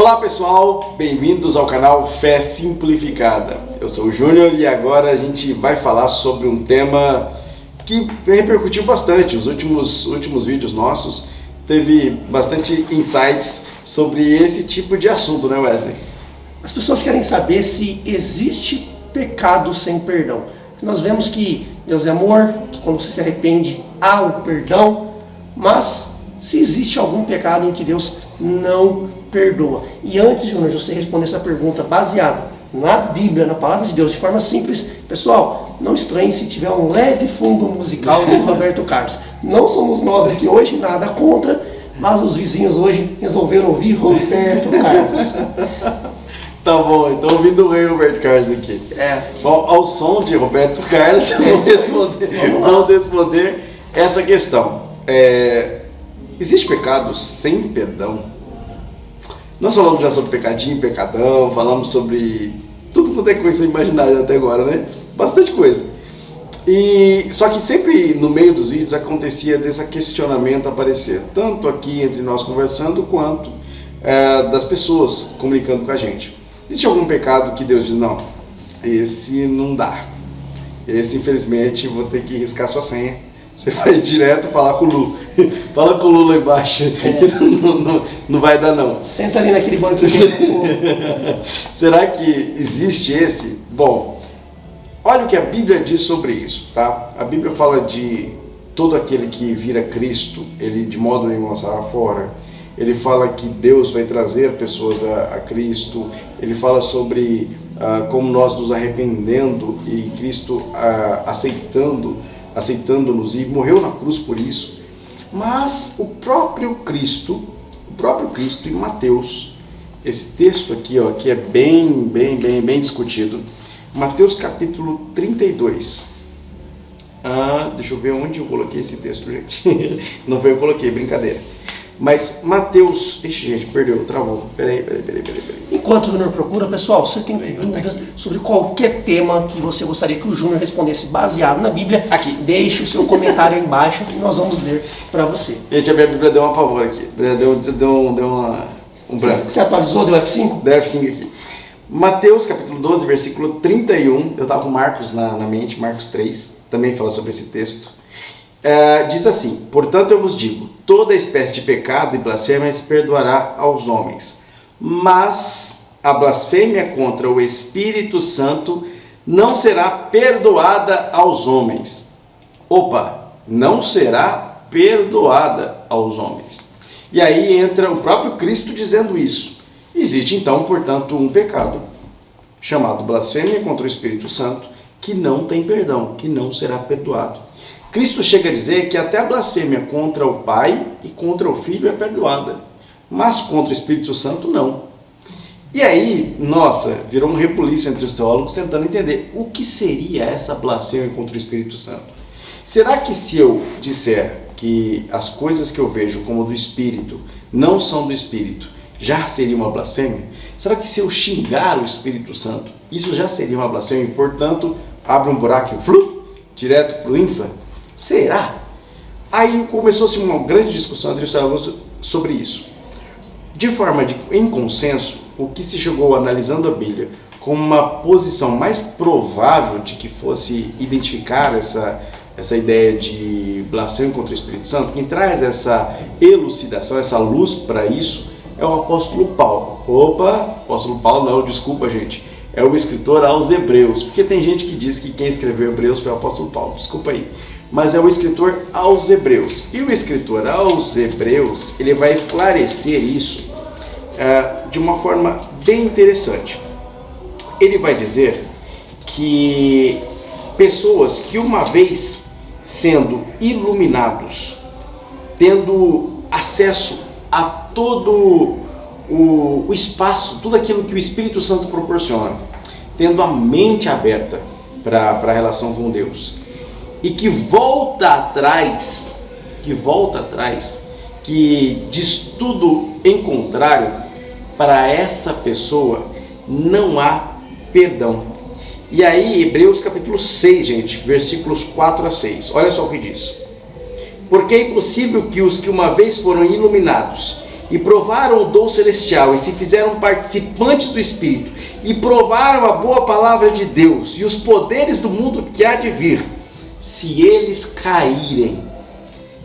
Olá pessoal, bem-vindos ao canal Fé Simplificada. Eu sou o Júnior e agora a gente vai falar sobre um tema que repercutiu bastante. Os últimos vídeos nossos teve bastante insights sobre esse tipo de assunto, né, Wesley? As pessoas querem saber se existe pecado sem perdão. Nós vemos que Deus é amor, que quando você se arrepende há o perdão, mas se existe algum pecado em que Deus não perdoa. E antes, Júnior, de você responder essa pergunta baseado na Bíblia, na Palavra de Deus, de forma simples, pessoal, não estranhe se tiver um leve fundo musical do Roberto Carlos. Não somos nós aqui hoje, nada contra, mas os vizinhos hoje resolveram ouvir Roberto Carlos. Tá bom, então ouvindo o rei Roberto Carlos aqui. Bom, ao som de Roberto Carlos, vamos responder essa questão. Existe pecado sem perdão? Nós falamos já sobre pecadinho, pecadão, falamos sobre tudo quanto é coisa imaginária até agora, né? Bastante coisa. Só que sempre no meio dos vídeos acontecia desse questionamento aparecer, tanto aqui entre nós conversando, quanto das pessoas comunicando com a gente. Existe algum pecado que Deus diz, não, esse não dá. Esse, infelizmente, vou ter que riscar sua senha. Você vai direto falar com o Lula. Fala com o Lula embaixo, que não vai dar não. Senta ali naquele banquinho. Será que existe esse? Bom, olha o que a Bíblia diz sobre isso, tá? A Bíblia fala de todo aquele que vira Cristo, ele de modo nenhum lançará fora. Ele fala que Deus vai trazer pessoas a Cristo. Ele fala sobre como nós nos arrependendo e Cristo aceitando-nos e morreu na cruz por isso. Mas o próprio Cristo em Mateus, esse texto aqui, ó, que é bem discutido, Mateus capítulo 32. Deixa eu ver onde eu coloquei esse texto, gente. Não foi eu que coloquei, brincadeira. Mas Mateus... Ixi, gente, perdeu, travou. Peraí. Enquanto o Júnior procura, pessoal, você tem dúvida sobre qualquer tema que você gostaria que o Júnior respondesse baseado na Bíblia, aqui, deixe o seu comentário aí embaixo e nós vamos ler para você. Gente, a minha Bíblia deu uma pavor aqui. Deu um branco. Você atualizou? Deu F5? Deu F5 aqui. Mateus capítulo 12, versículo 31. Eu estava com Marcos na mente, Marcos 3. Também fala sobre esse texto. Diz assim: portanto eu vos digo, toda espécie de pecado e blasfêmia se perdoará aos homens, mas a blasfêmia contra o Espírito Santo não será perdoada aos homens. Não será perdoada aos homens. E aí entra o próprio Cristo dizendo isso. Existe então, portanto, um pecado chamado blasfêmia contra o Espírito Santo que não tem perdão, que não será perdoado. Cristo chega a dizer que até a blasfêmia contra o Pai e contra o Filho é perdoada, mas contra o Espírito Santo não. E aí, virou um rebuliço entre os teólogos tentando entender o que seria essa blasfêmia contra o Espírito Santo. Será que se eu disser que as coisas que eu vejo como do Espírito não são do Espírito, já seria uma blasfêmia? Será que se eu xingar o Espírito Santo, isso já seria uma blasfêmia e, portanto, abre um buraco direto para o ínfaro? Será? Aí começou-se uma grande discussão entre os teólogos sobre isso. De forma em consenso, o que se chegou analisando a Bíblia como uma posição mais provável de que fosse identificar essa ideia de blasfêmia contra o Espírito Santo, quem traz essa elucidação, essa luz para isso, é o apóstolo Paulo. Apóstolo Paulo não, desculpa gente, é o escritor aos Hebreus, porque tem gente que diz que quem escreveu Hebreus foi o apóstolo Paulo, desculpa aí. Mas é o escritor aos Hebreus. E o escritor aos Hebreus, ele vai esclarecer isso de uma forma bem interessante. Ele vai dizer que pessoas que uma vez sendo iluminados, tendo acesso a todo o espaço, tudo aquilo que o Espírito Santo proporciona, tendo a mente aberta para a relação com Deus, e que volta atrás, que diz tudo em contrário, para essa pessoa não há perdão. E aí, Hebreus capítulo 6, gente, versículos 4 a 6, olha só o que diz. Porque é impossível que os que uma vez foram iluminados e provaram o dom celestial, e se fizeram participantes do Espírito, e provaram a boa palavra de Deus, e os poderes do mundo que há de vir, se eles caírem,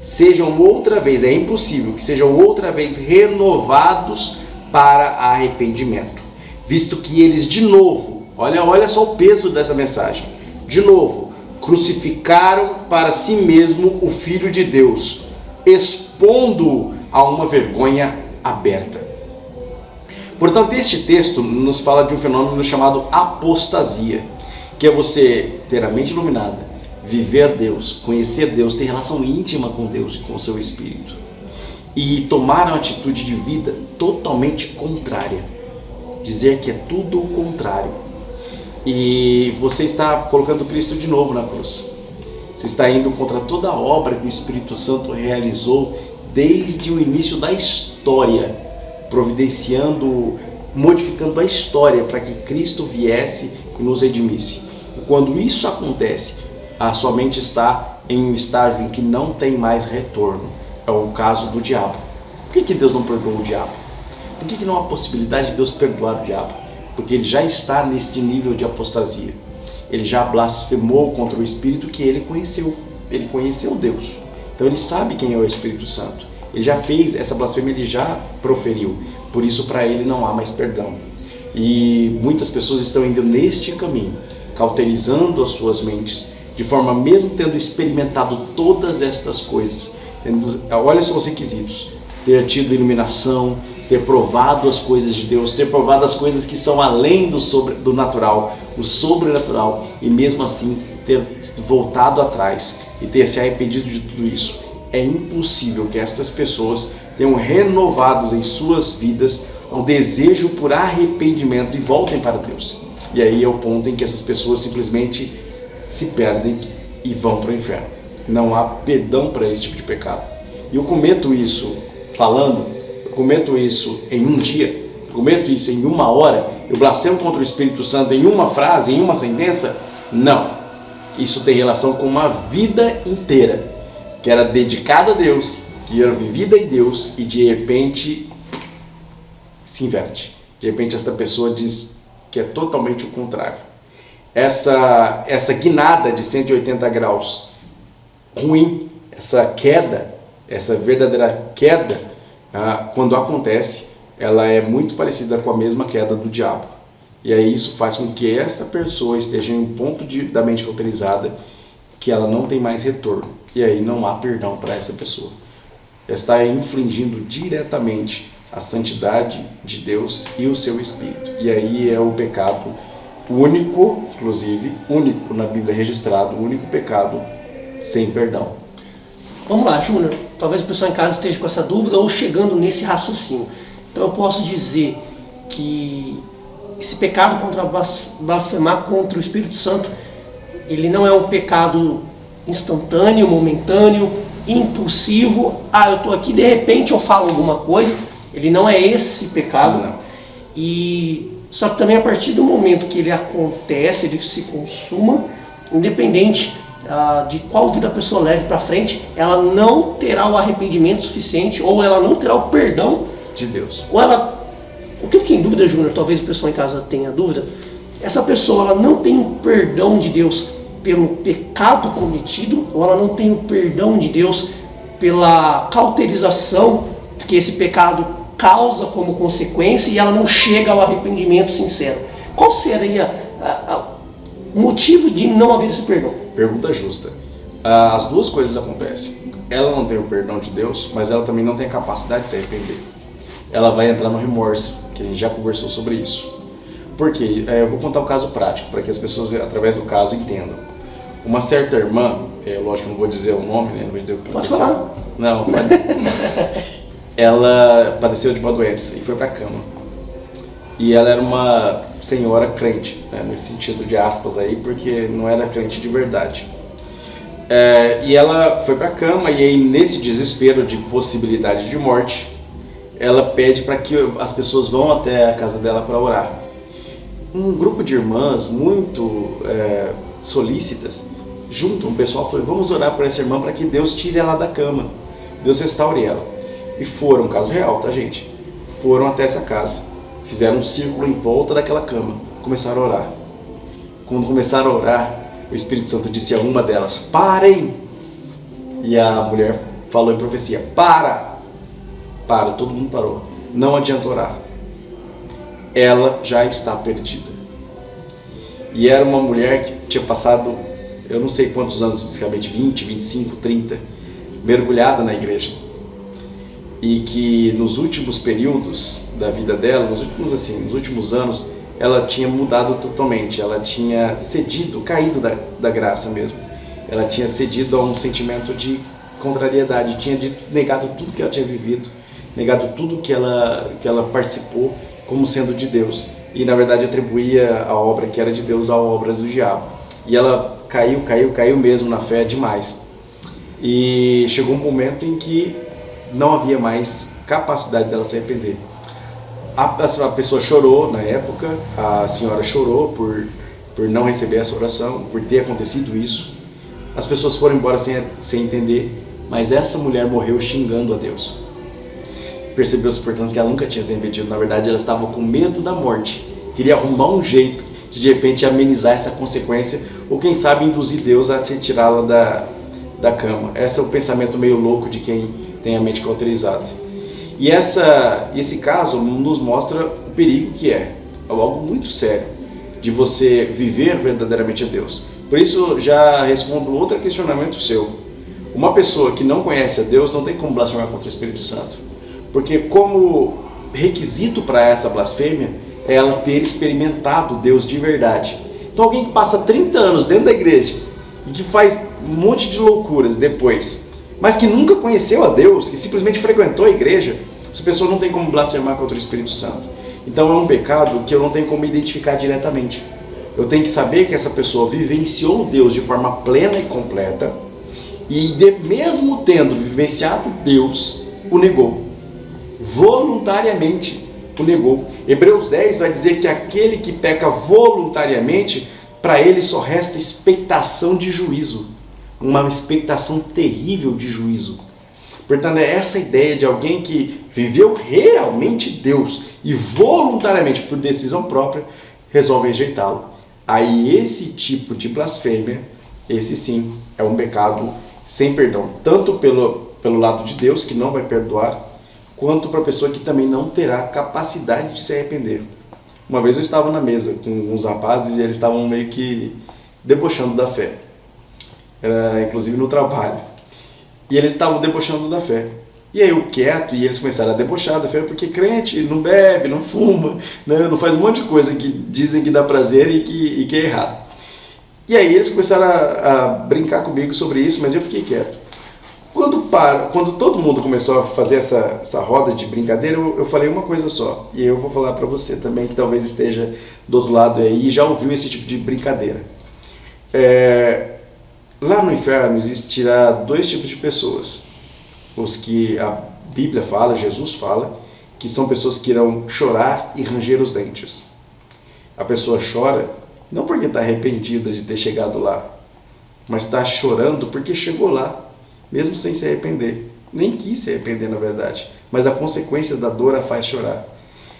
sejam outra vez, é impossível que sejam outra vez renovados para arrependimento, visto que eles de novo, olha só o peso dessa mensagem, de novo, crucificaram para si mesmo o Filho de Deus, expondo-o a uma vergonha aberta. Portanto, este texto nos fala de um fenômeno chamado apostasia, que é você ter a mente iluminada, viver Deus, conhecer Deus, ter relação íntima com Deus e com o seu Espírito, e tomar uma atitude de vida totalmente contrária, dizer que é tudo o contrário. E você está colocando Cristo de novo na cruz. Você está indo contra toda a obra que o Espírito Santo realizou desde o início da história, providenciando, modificando a história para que Cristo viesse e nos redimisse. E quando isso acontece, a sua mente está em um estágio em que não tem mais retorno. É o caso do diabo. Por que Deus não perdoou o diabo? Por que não há possibilidade de Deus perdoar o diabo? Porque ele já está neste nível de apostasia. Ele já blasfemou contra o Espírito que ele conheceu. Ele conheceu Deus. Então ele sabe quem é o Espírito Santo. Ele já fez essa blasfêmia, ele já proferiu. Por isso para ele não há mais perdão. E muitas pessoas estão indo neste caminho, cauterizando as suas mentes, de forma, mesmo tendo experimentado todas estas coisas, olha só os requisitos: ter tido iluminação, ter provado as coisas de Deus, ter provado as coisas que são além do natural, o sobrenatural, e mesmo assim ter voltado atrás e ter se arrependido de tudo isso. É impossível que estas pessoas tenham renovados em suas vidas o desejo por arrependimento e voltem para Deus. E aí é o ponto em que essas pessoas simplesmente se perdem e vão para o inferno. Não há perdão para esse tipo de pecado. E eu cometo isso eu cometo isso em um dia, eu cometo isso em uma hora, eu blasfemo contra o Espírito Santo em uma frase, em uma sentença? Não. Isso tem relação com uma vida inteira, que era dedicada a Deus, que era vivida em Deus, e de repente se inverte. De repente esta pessoa diz que é totalmente o contrário. Essa guinada de 180 graus ruim, essa queda, essa verdadeira queda, quando acontece, ela é muito parecida com a mesma queda do diabo. E aí isso faz com que esta pessoa esteja em um ponto da mente cauterizada que ela não tem mais retorno. E aí não há perdão para essa pessoa. Ela está infringindo diretamente a santidade de Deus e o seu Espírito. E aí é o pecado único, inclusive, único na Bíblia registrado, o único pecado sem perdão. Vamos lá, Júnior. Talvez o pessoal em casa esteja com essa dúvida ou chegando nesse raciocínio. Então eu posso dizer que esse pecado contra blasfemar contra o Espírito Santo, ele não é um pecado instantâneo, momentâneo, impulsivo. Eu estou aqui, de repente eu falo alguma coisa. Ele não é esse pecado. Não. Só que também a partir do momento que ele acontece, ele se consuma, independente de qual vida a pessoa leve para frente, ela não terá o arrependimento suficiente, ou ela não terá o perdão de Deus. O que eu fiquei em dúvida, Júnior, talvez o pessoal em casa tenha dúvida, essa pessoa ela não tem o perdão de Deus pelo pecado cometido, ou ela não tem o perdão de Deus pela cauterização que esse pecado causa como consequência e ela não chega ao arrependimento sincero. Qual seria o motivo de não haver esse perdão? Pergunta justa. As duas coisas acontecem. Ela não tem o perdão de Deus, mas ela também não tem a capacidade de se arrepender. Ela vai entrar no remorso, que a gente já conversou sobre isso. Por quê? Eu vou contar um caso prático, para que as pessoas, através do caso, entendam. Uma certa irmã, lógico que não vou dizer o nome, né? Não vou dizer o que aconteceu. Pode falar. Não, ela padeceu de uma doença e foi para a cama. E ela era uma senhora crente, né, nesse sentido de aspas aí, porque não era crente de verdade. E ela foi para a cama e aí, nesse desespero de possibilidade de morte, ela pede para que as pessoas vão até a casa dela para orar. Um grupo de irmãs muito solícitas juntam o pessoal e falam: vamos orar por essa irmã para que Deus tire ela da cama, Deus restaure ela. E foram, caso real, tá, gente? Foram até essa casa, fizeram um círculo em volta daquela cama, começaram a orar. Quando começaram a orar, o Espírito Santo disse a uma delas: parem! E a mulher falou em profecia: para! Todo mundo parou. Não adianta orar. Ela já está perdida. E era uma mulher que tinha passado, eu não sei quantos anos especificamente, 20, 25, 30, mergulhada na igreja. E que nos últimos períodos da vida dela, nos últimos anos, ela tinha mudado totalmente. Ela tinha cedido, caído da graça mesmo. Ela tinha cedido a um sentimento de contrariedade, tinha negado tudo que ela tinha vivido, negado tudo que ela participou como sendo de Deus. E na verdade atribuía a obra que era de Deus à obra do diabo. E ela caiu mesmo na fé demais. E chegou um momento em que não havia mais capacidade dela se arrepender. A pessoa chorou na época, a senhora chorou por não receber essa oração, por ter acontecido isso. As pessoas foram embora sem entender, mas essa mulher morreu xingando a Deus. Percebeu-se, portanto, que ela nunca tinha se arrependido. Na verdade, ela estava com medo da morte. Queria arrumar um jeito de repente, amenizar essa consequência, ou quem sabe induzir Deus a tirá-la da cama. Esse é o pensamento meio louco de quem tem a mente cauterizada. E esse caso nos mostra o perigo que é algo muito sério de você viver verdadeiramente a Deus. Por isso, já respondo outro questionamento seu. Uma pessoa que não conhece a Deus não tem como blasfemar contra o Espírito Santo. Porque como requisito para essa blasfêmia é ela ter experimentado Deus de verdade. Então alguém que passa 30 anos dentro da igreja e que faz um monte de loucuras depois, mas que nunca conheceu a Deus, que simplesmente frequentou a igreja, essa pessoa não tem como blasfemar contra o Espírito Santo. Então é um pecado que eu não tenho como identificar diretamente. Eu tenho que saber que essa pessoa vivenciou Deus de forma plena e completa e mesmo tendo vivenciado Deus, o negou. Voluntariamente o negou. Hebreus 10 vai dizer que aquele que peca voluntariamente, para ele só resta expectação de juízo. Uma expectação terrível de juízo. Portanto, é essa ideia de alguém que viveu realmente Deus e voluntariamente, por decisão própria, resolve rejeitá-lo. Aí esse tipo de blasfêmia, esse sim, é um pecado sem perdão. Tanto pelo lado de Deus, que não vai perdoar, quanto para a pessoa que também não terá capacidade de se arrepender. Uma vez eu estava na mesa com uns rapazes e eles estavam meio que debochando da fé. Era inclusive no trabalho. E eles estavam debochando da fé. E aí eu quieto, e eles começaram a debochar da fé, porque crente não bebe, não fuma, né, não faz um monte de coisa que dizem que dá prazer e que é errado. E aí eles começaram a brincar comigo sobre isso, mas eu fiquei quieto. Quando todo mundo começou a fazer essa roda de brincadeira, eu falei uma coisa só. E eu vou falar para você também, que talvez esteja do outro lado aí e já ouviu esse tipo de brincadeira. Lá no inferno existirá dois tipos de pessoas. Os que a Bíblia fala, Jesus fala, que são pessoas que irão chorar e ranger os dentes. A pessoa chora não porque está arrependida de ter chegado lá, mas está chorando porque chegou lá, mesmo sem se arrepender. Nem quis se arrepender, na verdade, mas a consequência da dor a faz chorar.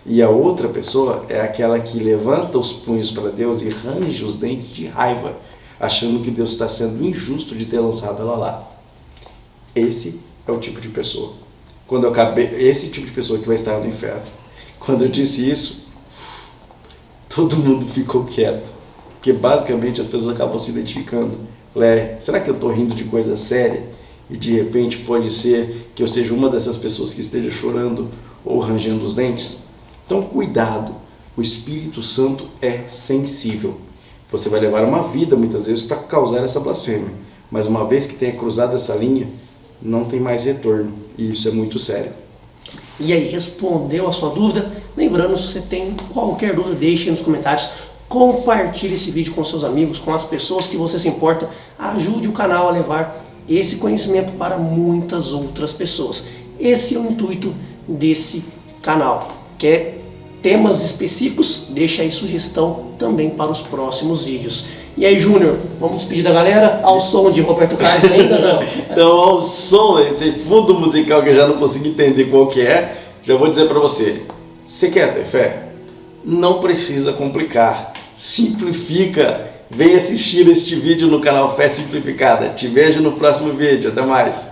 E a outra pessoa é aquela que levanta os punhos para Deus e range os dentes de raiva, achando que Deus está sendo injusto de ter lançado ela lá. Esse é o tipo de pessoa. Esse tipo de pessoa que vai estar no inferno. Quando eu disse isso, todo mundo ficou quieto, porque basicamente as pessoas acabam se identificando. Será que eu estou rindo de coisa séria? E de repente pode ser que eu seja uma dessas pessoas que esteja chorando ou rangendo os dentes? Então cuidado, o Espírito Santo é sensível. Você vai levar uma vida muitas vezes para causar essa blasfêmia, mas uma vez que tenha cruzado essa linha, não tem mais retorno, e isso é muito sério. E aí, respondeu a sua dúvida? Lembrando, se você tem qualquer dúvida, deixe nos comentários. Compartilhe esse vídeo com seus amigos, com as pessoas que você se importa. Ajude o canal a levar esse conhecimento para muitas outras pessoas. Esse é o intuito desse canal. Quer temas específicos? Deixa aí sugestão também para os próximos vídeos. E aí, Júnior, vamos despedir da galera ao som de Roberto Carlos ainda não? Então, ao som, esse fundo musical que eu já não consigo entender qual que é, já vou dizer para você. Você quer ter fé? Não precisa complicar. Simplifica. Vem assistir este vídeo no canal Fé Simplificada. Te vejo no próximo vídeo. Até mais.